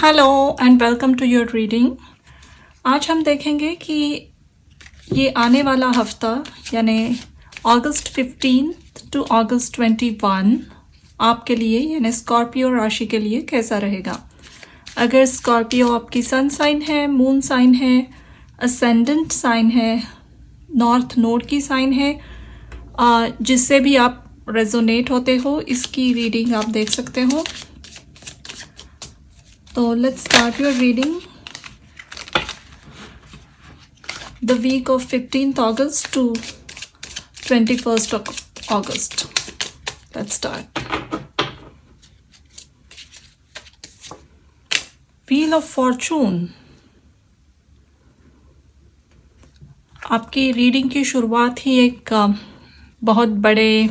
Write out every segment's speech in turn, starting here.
Hello and welcome to your reading. आज हम देखेंगे कि ये आने वाला हफ्ता यानी अगस्त 15 टू अगस्त 21 आपके लिए यानी स्कॉर्पियो राशि के लिए कैसा रहेगा। अगर स्कॉर्पियो आपकी सन साइन है, मून साइन है, असेंडेंट साइन है, नॉर्थ नोड की साइन है, जिससे भी आप रेजोनेट होते हो, इसकी रीडिंग आप देख सकते हो। So let's start your reading. The week of 15th August to 21st August. Let's start. Wheel of Fortune. आपकी रीडिंग की शुरुआत ही एक बहुत बड़े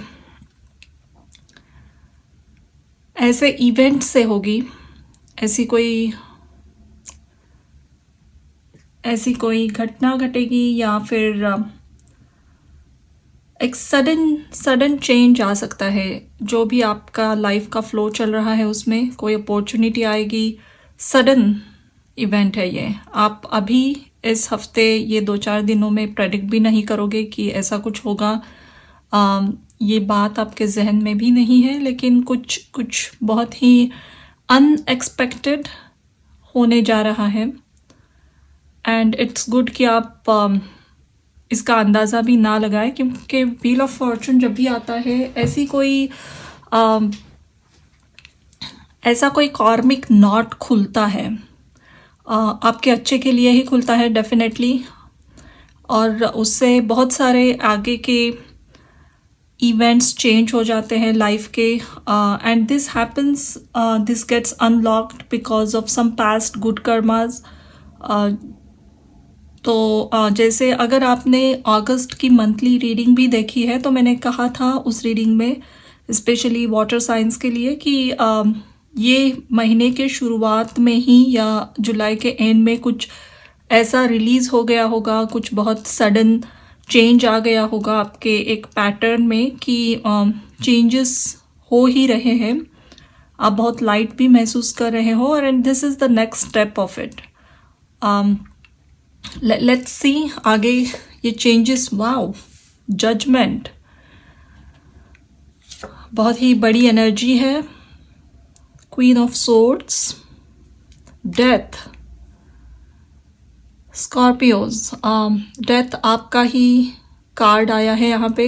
ऐसे इवेंट से होगी। ऐसी कोई घटना घटेगी या फिर एक सडन चेंज आ सकता है। जो भी आपका लाइफ का फ्लो चल रहा है उसमें कोई अपॉर्चुनिटी आएगी। सडन इवेंट है ये। आप अभी इस हफ्ते ये 2-4 दिनों में प्रेडिक्ट भी नहीं करोगे कि ऐसा कुछ होगा। ये बात आपके जहन में भी नहीं है, लेकिन कुछ बहुत ही अनएक्सपेक्टेड होने जा रहा है। एंड इट्स गुड कि आप इसका अंदाज़ा भी ना लगाएं, क्योंकि व्हील ऑफ फॉर्चून जब भी आता है ऐसा कोई कार्मिक नॉट खुलता है, आपके अच्छे के लिए ही खुलता है डेफिनेटली। और उससे बहुत सारे आगे के इवेंट्स चेंज हो जाते हैं लाइफ के। And this gets unlocked because of some past good karmas. तो जैसे अगर आपने अगस्त की मंथली रीडिंग भी देखी है, तो मैंने कहा था उस रीडिंग में स्पेशली वाटर साइंस के लिए कि ये महीने के शुरुआत में ही या जुलाई के एंड में कुछ ऐसा रिलीज़ हो गया होगा, कुछ बहुत सडन चेंज आ गया होगा आपके एक पैटर्न में कि चेंजेस हो ही रहे हैं। आप बहुत लाइट भी महसूस कर रहे हो and this is the next step of it. Let's see आगे ये चेंजेस। वाओ, जजमेंट बहुत ही बड़ी एनर्जी है। Queen of swords, death, Scorpios. Death आपका ही कार्ड आया है यहाँ पे।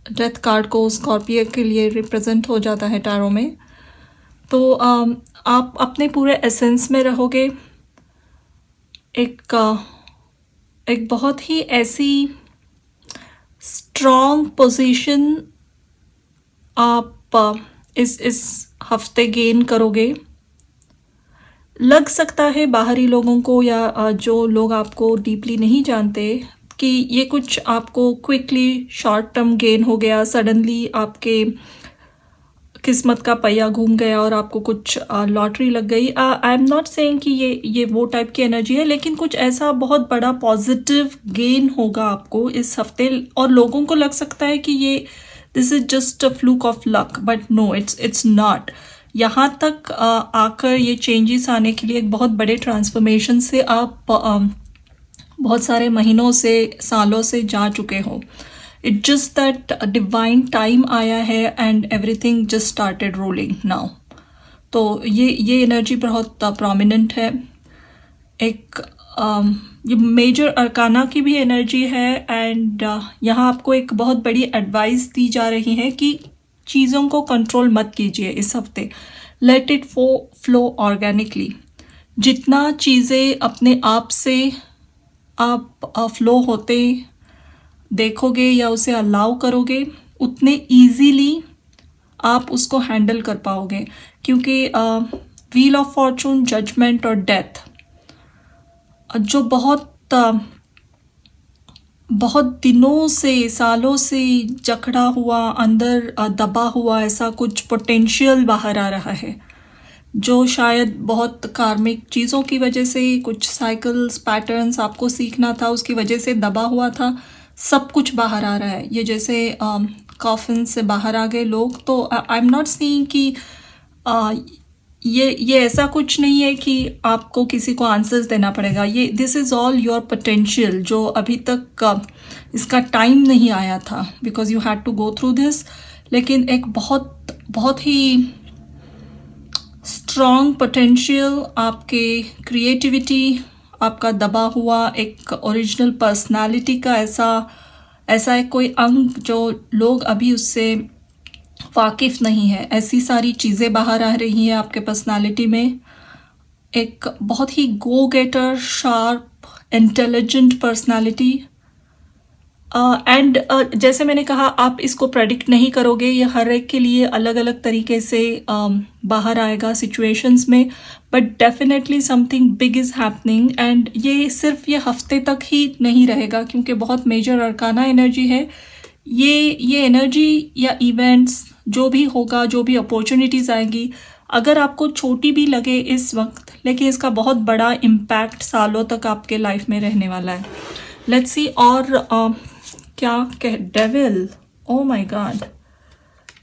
डेथ कार्ड को स्कॉर्पियो के लिए रिप्रेजेंट हो जाता है टैरो में। तो आप अपने पूरे एसेंस में रहोगे। एक बहुत ही ऐसी स्ट्रॉन्ग पोजीशन आप इस हफ्ते गेन करोगे। लग सकता है बाहरी लोगों को या जो लोग आपको डीपली नहीं जानते कि ये कुछ आपको क्विकली शॉर्ट टर्म गेन हो गया, सडनली आपके किस्मत का पहिया घूम गया और आपको कुछ लॉटरी लग गई। आई एम नॉट सेइंग कि ये वो टाइप की एनर्जी है, लेकिन कुछ ऐसा बहुत बड़ा पॉजिटिव गेन होगा आपको इस हफ्ते। और लोगों को लग सकता है कि ये this is just a fluke of luck, but no, it's not. यहाँ तक आकर ये चेंजेस आने के लिए एक बहुत बड़े ट्रांसफॉर्मेशन से आप बहुत सारे महीनों से, सालों से जा चुके हो। It just that divine time आया है and everything just started rolling now. तो ये एनर्जी बहुत प्रोमिनेंट है। एक ये मेजर अरकाना की भी एनर्जी है। एंड यहाँ आपको एक बहुत बड़ी एडवाइस दी जा रही है कि चीज़ों को कंट्रोल मत कीजिए इस हफ्ते। Late it flow organically. जितना चीज़ें अपने आप से आप फ्लो होते देखोगे या उसे अलाउ करोगे, उतने इजीली आप उसको हैंडल कर पाओगे। क्योंकि व्हील ऑफ फॉर्चून, जजमेंट और डेथ जो बहुत दिनों से, सालों से जकड़ा हुआ, अंदर दबा हुआ ऐसा कुछ पोटेंशियल बाहर आ रहा है, जो शायद बहुत कार्मिक चीज़ों की वजह से, कुछ साइकिल्स, पैटर्न्स आपको सीखना था, उसकी वजह से दबा हुआ था। सब कुछ बाहर आ रहा है। ये जैसे कॉफिन से बाहर आ गए लोग। तो आई एम नॉट सीइंग कि ये ऐसा कुछ नहीं है कि आपको किसी को आंसर्स देना पड़ेगा। ये this is all your potential, जो अभी तक इसका टाइम नहीं आया था, because you had to go through this. लेकिन एक बहुत बहुत ही स्ट्रॉन्ग पोटेंशियल, आपके क्रिएटिविटी, आपका दबा हुआ एक ओरिजिनल पर्सनालिटी का ऐसा एक कोई अंग जो लोग अभी उससे वाकिफ़ नहीं है, ऐसी सारी चीज़ें बाहर आ रही हैं आपके पर्सनालिटी में। एक बहुत ही go getter, sharp, intelligent personality. And जैसे मैंने कहा, आप इसको प्रेडिक्ट नहीं करोगे, ये हर एक के लिए अलग अलग तरीके से बाहर आएगा सिचुएशंस में, but definitely something big is happening. And ये हफ्ते तक ही नहीं रहेगा, क्योंकि बहुत मेजर अरकाना एनर्जी है ये एनर्जी या इवेंट्स जो भी होगा, जो भी अपॉर्चुनिटीज़ आएंगी, अगर आपको छोटी भी लगे इस वक्त, लेकिन इसका बहुत बड़ा इम्पैक्ट सालों तक आपके लाइफ में रहने वाला है। Let's see. और क्या कह, devil, oh my god,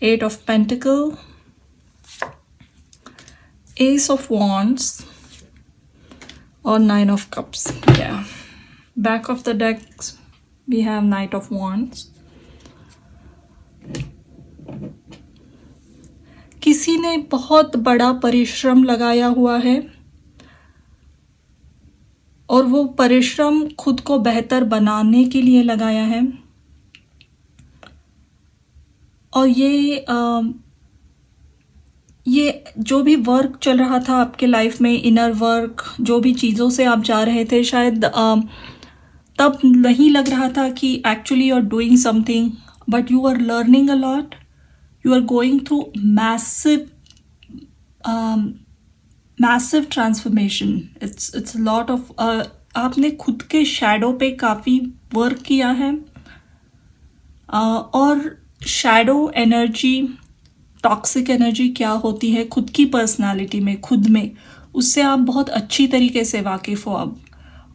8 of pentacle, ace of wands और 9 ऑफ कप्स। या back of the deck we have knight of wands. किसी ने बहुत बड़ा परिश्रम लगाया हुआ है, और वो परिश्रम खुद को बेहतर बनाने के लिए लगाया है। और ये जो भी वर्क चल रहा था आपके लाइफ में, इनर वर्क, जो भी चीज़ों से आप जा रहे थे, शायद तब नहीं लग रहा था कि actually you are doing something, but you are learning a lot, you are going through massive transformation. It's lot of, आपने खुद के शैडो पे काफ़ी वर्क किया है। और शैडो एनर्जी, टॉक्सिक एनर्जी क्या होती है खुद की पर्सनालिटी में, खुद में, उससे आप बहुत अच्छी तरीके से वाकिफ़ हो अब।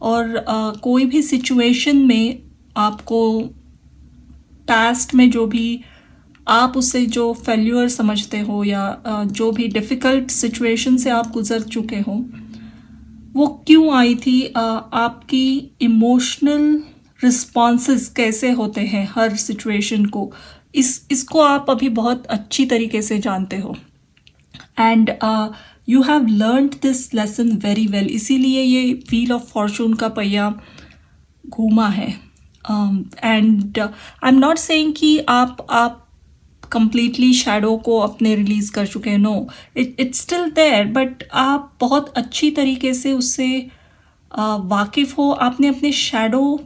और कोई भी सिचुएशन में आपको पास्ट में जो भी आप उससे जो फेल्यूर समझते हो, या जो भी डिफ़िकल्ट सिचुएशन से आप गुज़र चुके हो, वो क्यों आई थी, आपकी इमोशनल रिस्पॉन्सेस कैसे होते हैं हर सिचुएशन को, इसको आप अभी बहुत अच्छी तरीके से जानते हो। And you have learned this lesson very well, इसीलिए ये व्हील ऑफ फॉर्चून का पहिया घूमा है। And I am not saying कि आप कंप्लीटली शैडो को अपने रिलीज़ कर चुके हैं, no, it's still there, but आप बहुत अच्छी तरीके से उससे वाकिफ़ हो। आपने अपने शैडो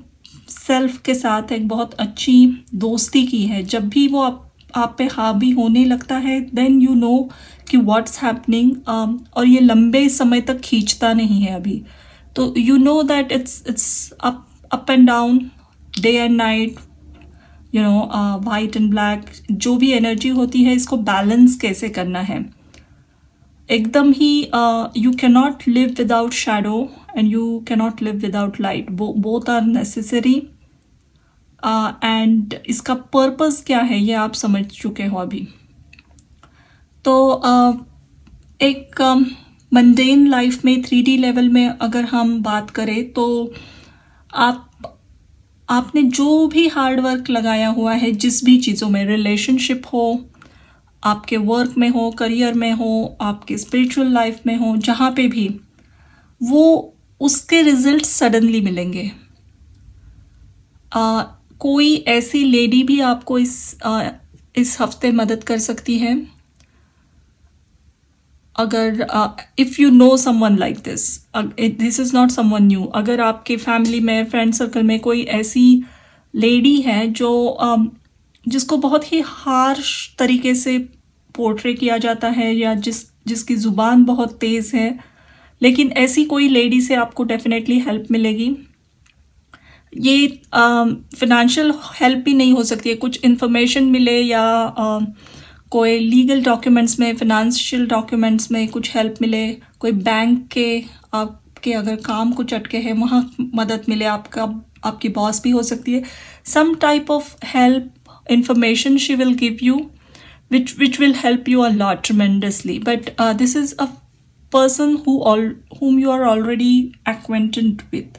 सेल्फ के साथ एक बहुत अच्छी दोस्ती की है। जब भी वो आप पे हावी होने लगता है, देन यू नो कि व्हाट्स हैपनिंग, और ये लंबे समय तक खींचता नहीं है अभी, तो you know that it's up and down, day and night, you know, white and black, जो भी एनर्जी होती है, इसको बैलेंस कैसे करना है। एकदम ही you can not live without shadow and you can not live without light, both are necessary. And इसका पर्पस क्या है ये आप समझ चुके हो अभी। तो एक मंडेन लाइफ में 3D लेवल में अगर हम बात करें, तो आपने जो भी हार्ड वर्क लगाया हुआ है, जिस भी चीज़ों में, रिलेशनशिप हो, आपके वर्क में हो, करियर में हो, आपके स्पिरिचुअल लाइफ में हो, जहाँ पे भी, वो उसके रिजल्ट सडनली मिलेंगे। कोई ऐसी लेडी भी आपको इस हफ्ते मदद कर सकती है, अगर if you know someone like this is not someone new, अगर आपके फैमिली में, फ्रेंड सर्कल में कोई ऐसी लेडी है जो जिसको बहुत ही हार्श तरीके से पोर्ट्रे किया जाता है, या जिसकी ज़ुबान बहुत तेज़ है, लेकिन ऐसी कोई लेडी से आपको डेफिनेटली हेल्प मिलेगी। ये फिनेंशियल हेल्प भी नहीं हो सकती है, कुछ इन्फॉर्मेशन मिले, या कोई लीगल डॉक्यूमेंट्स में, फिनेंशियल डॉक्यूमेंट्स में कुछ हेल्प मिले, कोई बैंक के आपके अगर काम कुछ अटके हैं वहाँ मदद मिले, आपकी बॉस भी हो सकती है, some type of help, information she will give you which will help you a lot tremendously, but this is a person whom you are already acquainted with.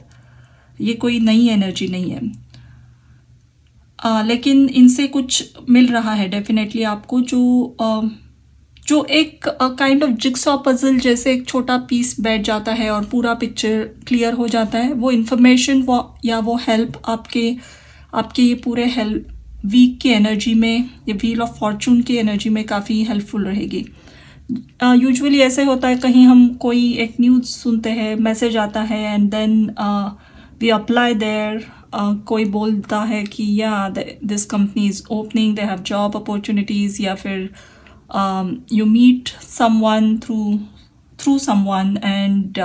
ये कोई नई एनर्जी नहीं है। लेकिन इनसे कुछ मिल रहा है डेफिनेटली आपको, जो एक काइंड ऑफ जिक्सॉ पजल जैसे एक छोटा पीस बैठ जाता है और पूरा पिक्चर क्लियर हो जाता है। वो इन्फॉर्मेशन या वो हेल्प आपके ये पूरे हेल्प वीक की एनर्जी में, ये व्हील ऑफ फॉर्चून की एनर्जी में काफ़ी हेल्पफुल रहेगी। यूजुअली ऐसे होता है, कहीं हम कोई एक न्यूज़ सुनते हैं, मैसेज आता है and then we apply there, कोई बोलता है कि या this company is opening, they have job opportunities, या फिर you meet someone through someone and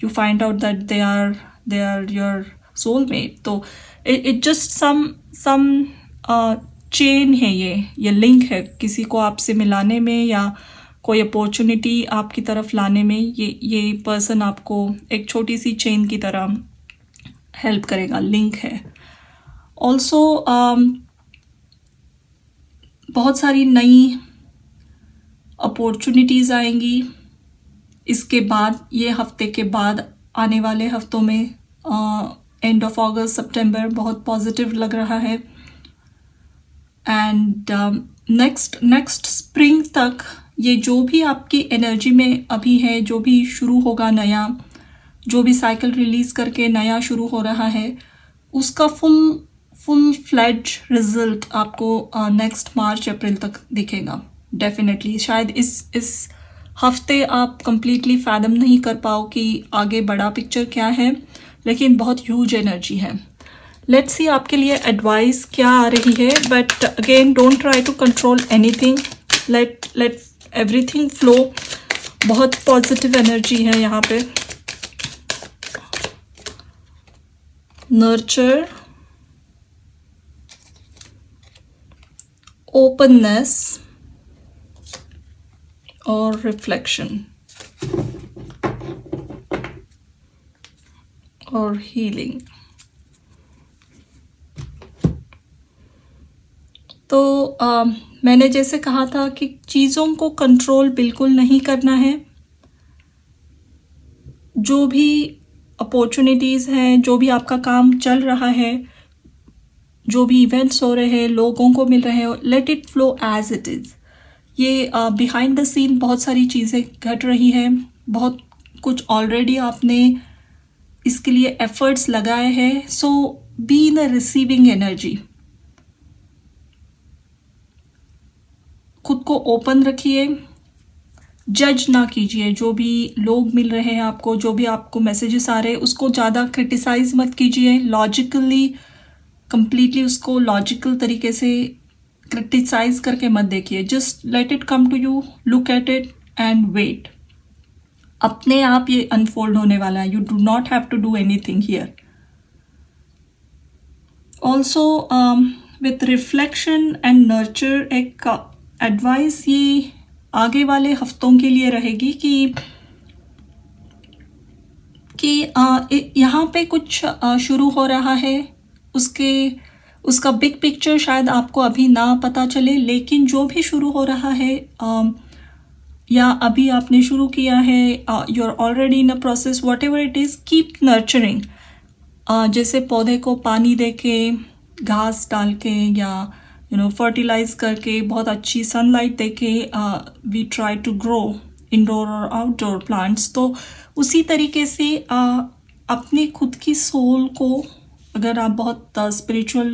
you find out that they are your soulmate. तो it just some chain है, ये लिंक है किसी को आपसे मिलाने में या कोई अपॉर्चुनिटी आपकी तरफ लाने में। ये पर्सन आपको एक छोटी सी चेन की तरह हेल्प करेगा, लिंक है। ऑल्सो बहुत सारी नई अपॉर्चुनिटीज़ आएंगी इसके बाद, ये हफ्ते के बाद आने वाले हफ्तों में। एंड ऑफ अगस्त सितंबर बहुत पॉजिटिव लग रहा है। एंड नेक्स्ट स्प्रिंग तक ये जो भी आपकी एनर्जी में अभी है, जो भी शुरू होगा नया, जो भी साइकिल रिलीज़ करके नया शुरू हो रहा है, उसका फुल फ्लेज रिजल्ट आपको नेक्स्ट मार्च अप्रैल तक दिखेगा डेफिनेटली। शायद इस हफ्ते आप कंप्लीटली फैदम नहीं कर पाओ कि आगे बड़ा पिक्चर क्या है, लेकिन बहुत ह्यूज एनर्जी है। लेट्स सी आपके लिए एडवाइस क्या आ रही है। But again don't try to control anything, let everything flow. बहुत पॉजिटिव एनर्जी है यहाँ पे। नर्चर, ओपननेस और रिफ्लेक्शन और हीलिंग। तो मैंने जैसे कहा था कि चीज़ों को कंट्रोल बिल्कुल नहीं करना है। जो भी अपॉर्चुनिटीज़ हैं, जो भी आपका काम चल रहा है, जो भी इवेंट्स हो रहे हैं, लोगों को मिल रहे हैं, let it flow as it is. ये बिहाइंड द सीन बहुत सारी चीज़ें घट रही हैं, बहुत कुछ ऑलरेडी आपने इसके लिए एफर्ट्स लगाए हैं। So be in a receiving energy, खुद को ओपन रखिए, जज ना कीजिए। जो भी लोग मिल रहे हैं आपको, जो भी आपको मैसेजेस आ रहे हैं, उसको ज़्यादा क्रिटिसाइज मत कीजिए। लॉजिकली कंप्लीटली उसको लॉजिकल तरीके से क्रिटिसाइज करके मत देखिए। Just let it come to you, look at it and wait. अपने आप ये अनफोल्ड होने वाला है। You do not have to do anything here. Also with reflection and nurture, एक एडवाइस ये आगे वाले हफ्तों के लिए रहेगी कि यहाँ पे कुछ शुरू हो रहा है, उसका बिग पिक्चर शायद आपको अभी ना पता चले, लेकिन जो भी शुरू हो रहा है या अभी आपने शुरू किया है, you are already in a process, whatever it is, keep nurturing. जैसे पौधे को पानी दे के, घास डाल के, या फर्टिलाइज करके, बहुत अच्छी सनलाइट दे के we try to grow indoor और आउटडोर प्लांट्स। तो उसी तरीके से अपनी खुद की सोल को, अगर आप बहुत स्पिरिचुअल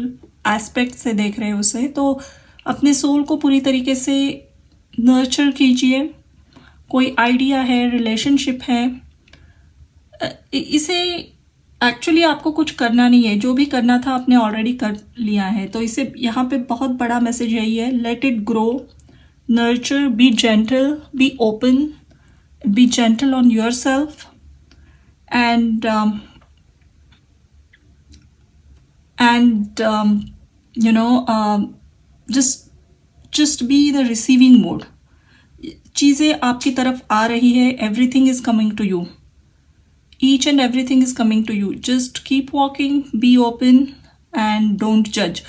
एस्पेक्ट से देख रहे हो उसे, तो अपने सोल को पूरी तरीके से नर्चर कीजिए। कोई आइडिया है, रिलेशनशिप है, इसे एक्चुअली आपको कुछ करना नहीं है। जो भी करना था आपने ऑलरेडी कर लिया है। तो इसे यहाँ पे बहुत बड़ा मैसेज यही है, let it grow, nurture, B gentle, be open, B gentle on your self and just be the receiving mode. चीज़ें आपकी तरफ आ रही है, everything is coming to you, each and everything is coming to you. Just keep walking, be open and don't judge.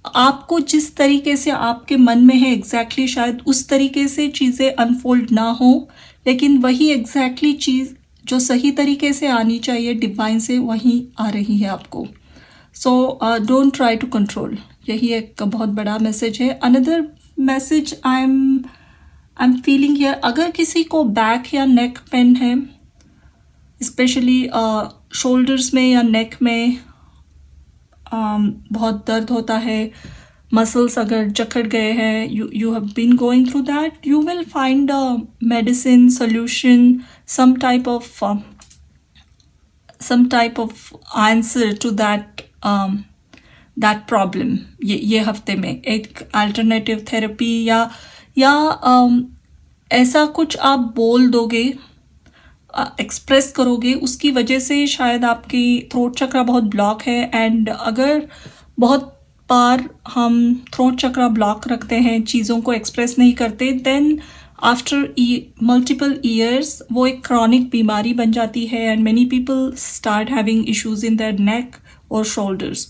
आपको जिस तरीके से आपके मन में है एग्जैक्टली शायद उस तरीके से चीज़ें अनफोल्ड ना हो, लेकिन वही एग्जैक्टली चीज़ जो सही तरीके से आनी चाहिए डिवाइन से वही आ रही है आपको. So don't try to control. यही एक बहुत बड़ा मैसेज है. Another message I am feeling here, अगर किसी को बैक या नेक पेन है, स्पेशली शोल्डर्स में या नेक में बहुत दर्द होता है, मसल्स अगर जकड़ गए हैं, you have been going through that, you will find a medicine solution, some type of answer to that problem. ये हफ्ते में एक अल्टरनेटिव थेरेपी या ऐसा कुछ आप बोल दोगे, एक्सप्रेस करोगे, उसकी वजह से शायद आपकी थ्रोट चक्रा बहुत ब्लॉक है. एंड अगर बहुत बार हम थ्रोट चक्रा ब्लॉक रखते हैं, चीज़ों को एक्सप्रेस नहीं करते, देन आफ्टर मल्टीपल ईयर्स वो एक क्रॉनिक बीमारी बन जाती है. And many people start having issues in their neck और शोल्डर्स.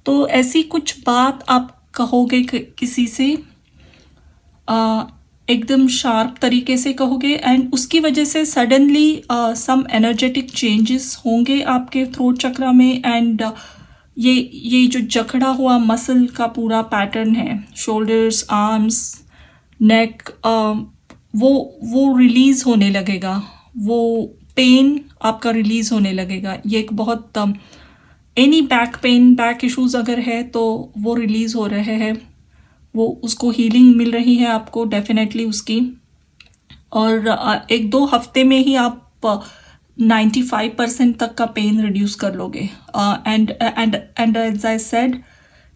तो ऐसी कुछ बात आप कहोगे किसी से, एकदम शार्प तरीके से कहोगे, एंड उसकी वजह से सडनली सम एनर्जेटिक चेंजेस होंगे आपके थ्रोट चक्रा में. एंड ये जो जकड़ा हुआ मसल का पूरा पैटर्न है, शोल्डर्स, आर्म्स, नेक, वो रिलीज होने लगेगा, वो पेन आपका रिलीज होने लगेगा. ये एक बहुत any back pain, back issues अगर है तो वो रिलीज हो रहे हैं, वो उसको हीलिंग मिल रही है आपको डेफिनेटली उसकी. और 1-2 हफ्ते में ही आप 95% तक का पेन रिड्यूस कर लोगे. एंड एज आई सेड,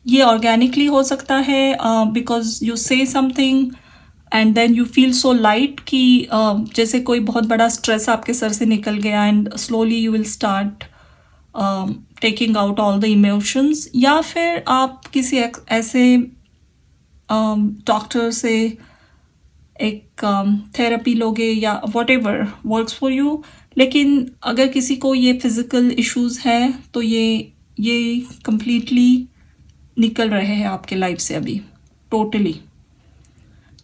ये ऑर्गेनिकली हो सकता है because you say something and then you feel so light कि जैसे कोई बहुत बड़ा स्ट्रेस आपके सर से निकल गया, and slowly you will start taking out all the emotions. या फिर आप किसी ऐसे डॉक्टर से एक थेरेपी लोगे या what ever works for you. लेकिन अगर किसी को ये फिज़िकल इश्यूज है तो ये कंप्लीटली निकल रहे हैं आपके लाइफ से अभी टोटली.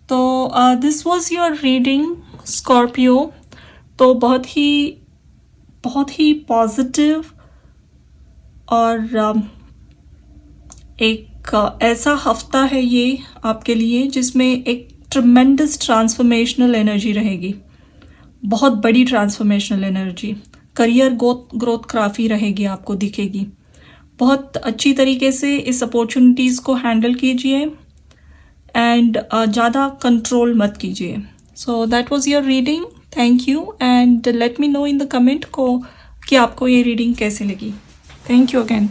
तो this was your reading Scorpio. तो बहुत ही पॉजिटिव और एक ऐसा हफ्ता है ये आपके लिए जिसमें एक ट्रमेंडस ट्रांसफॉर्मेशनल एनर्जी रहेगी, बहुत बड़ी ट्रांसफॉर्मेशनल एनर्जी. करियर ग्रोथ काफ़ी रहेगी, आपको दिखेगी. बहुत अच्छी तरीके से इस अपॉर्चुनिटीज़ को हैंडल कीजिए एंड ज़्यादा कंट्रोल मत कीजिए. So that was your reading. Thank you and let me know in the comment को कि आपको ये रीडिंग कैसे लगी. Thank you again.